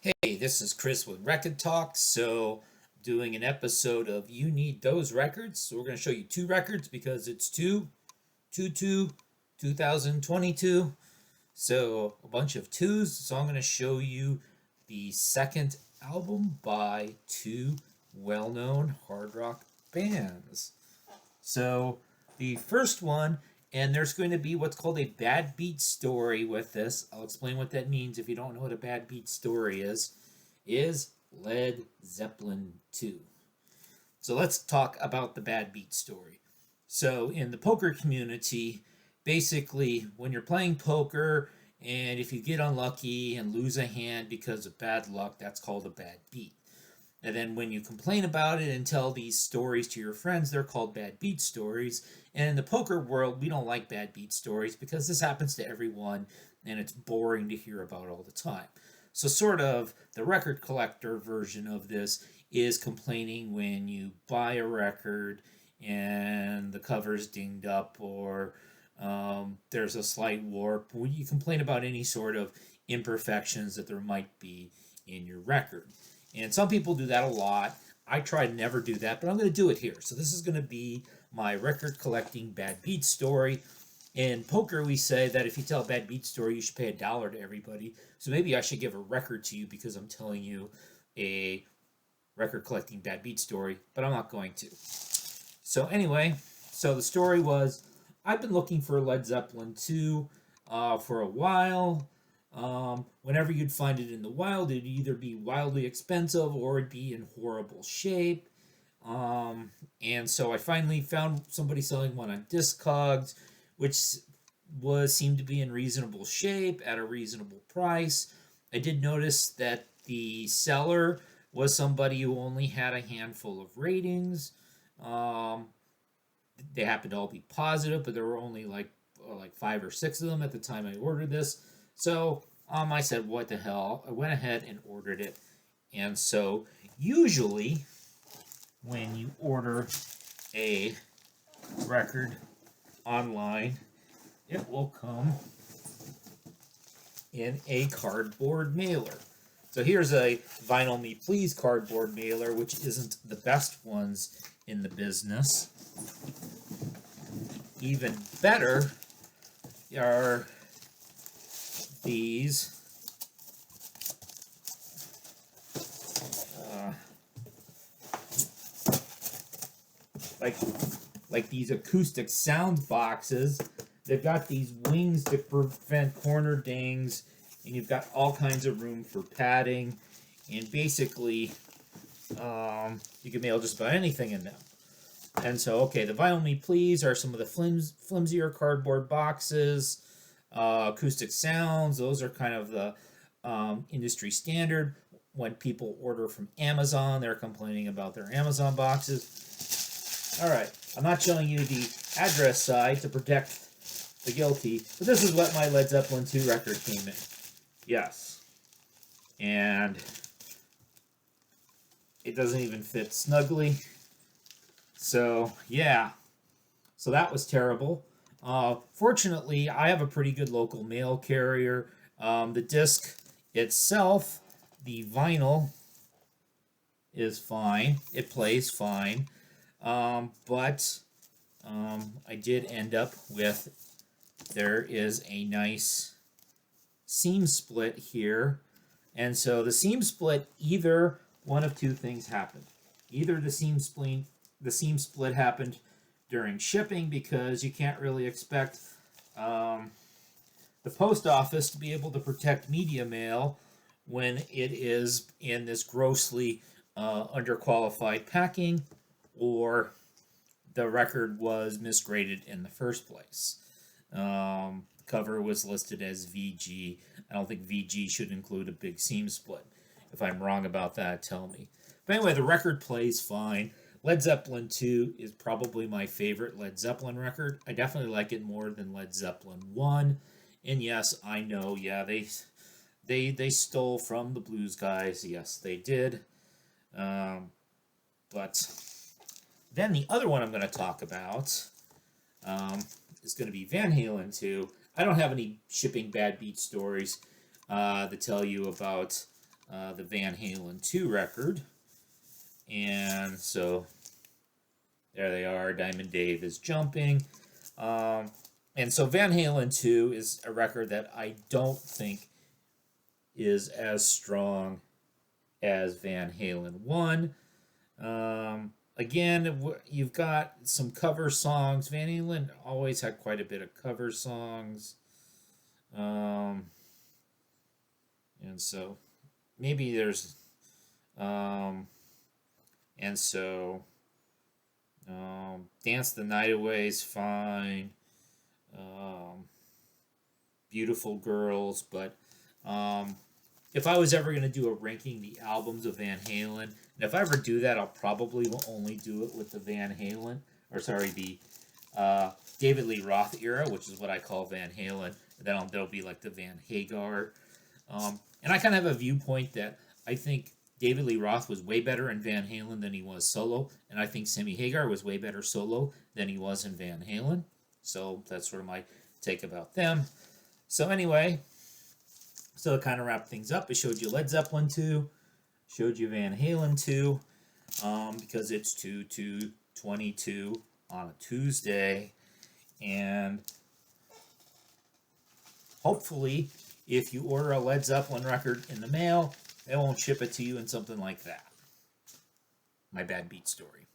Hey, this is Chris with Record Talk. Doing an episode of You Need Those Records. So, we're going to show you two records because it's 2022. So, a bunch of twos. So, I'm going to show you the second album by two well known hard rock bands. So, the first one, and there's going to be what's called a bad beat story with this. I'll explain what that means if you don't know what a bad beat story is Led Zeppelin 2. So let's talk about the bad beat story. So in the poker community, basically when you're playing poker and if you get unlucky and lose a hand because of bad luck, that's called a bad beat. And then when you complain about it and tell these stories to your friends, they're called bad beat stories. And in the poker world, we don't like bad beat stories because this happens to everyone and it's boring to hear about all the time. So, sort of, the record collector version of this is complaining when you buy a record and the cover's dinged up or there's a slight warp. When you complain about any sort of imperfections that there might be in your record. And some people do that a lot. I try to never do that, but I'm going to do it here. So this is going to be my record collecting bad beat story. In poker, we say that if you tell a bad beat story, you should pay $1 to everybody. So maybe I should give a record to you because I'm telling you a record collecting bad beat story, but I'm not going to. So anyway, so the story was I've been looking for Led Zeppelin 2 for a while. Whenever you'd find it in the wild, it'd either be wildly expensive or it'd be in horrible shape. And so I finally found somebody selling one on Discogs, which seemed to be in reasonable shape at a reasonable price. I did notice that the seller was somebody who only had a handful of ratings. Um, they happened to all be positive, but there were only like 5 or 6 of them at the time I ordered this. So I said, what the hell? I went ahead and ordered it. And so usually when you order a record online, it will come in a cardboard mailer. So here's a Vinyl Me Please cardboard mailer, which isn't the best ones in the business. Even better are these like these acoustic sound boxes. They've got these wings to prevent corner dings, and you've got all kinds of room for padding, and basically you can mail just about anything in them. And so, okay, the Vinyl Me Please are some of the flimsier cardboard boxes. Acoustic sounds, those are kind of the industry standard. When people order from Amazon, they're complaining about their Amazon boxes. All right, I'm not showing you the address side to protect the guilty, but this is what my Led Zeppelin 2 record came in. Yes. And it doesn't even fit snugly. So, yeah. So that was terrible. Fortunately, I have a pretty good local mail carrier. The disc itself, the vinyl, is fine. It plays fine. But I did end up with, there is a nice seam split here. And so the seam split, either one of two things happened. Either the seam split happened during shipping because you can't really expect the post office to be able to protect media mail when it is in this grossly underqualified packing, or the record was misgraded in the first place. Cover was listed as VG. I don't think VG should include a big seam split. If I'm wrong about that, tell me. But anyway, the record plays fine. Led Zeppelin 2 is probably my favorite Led Zeppelin record. I definitely like it more than Led Zeppelin 1. And yes, I know, yeah, they stole from the blues guys. Yes, they did. But then the other one I'm going to talk about is going to be Van Halen 2. I don't have any shipping bad beat stories to tell you about the Van Halen 2 record. And so there they are. Diamond Dave is jumping. And so Van Halen 2 is a record that I don't think is as strong as Van Halen 1. Again, you've got some cover songs. Van Halen always had quite a bit of cover songs. And so maybe there's... and so Dance the Night Away is fine. Beautiful Girls, but if I was ever going to do a ranking the albums of Van Halen, and if I ever do that, I'll probably only do it with the Van Halen, the David Lee Roth era, which is what I call Van Halen. And then there'll be like the Van Hagar. And I kind of have a viewpoint that I think David Lee Roth was way better in Van Halen than he was solo, and I think Sammy Hagar was way better solo than he was in Van Halen. So that's sort of my take about them. So anyway, so to kind of wrap things up, I showed you Led Zeppelin 2, showed you Van Halen 2, because it's 2/2/22 on a Tuesday, and hopefully, if you order a Led Zeppelin record in the mail, they won't ship it to you in something like that. My bad beat story.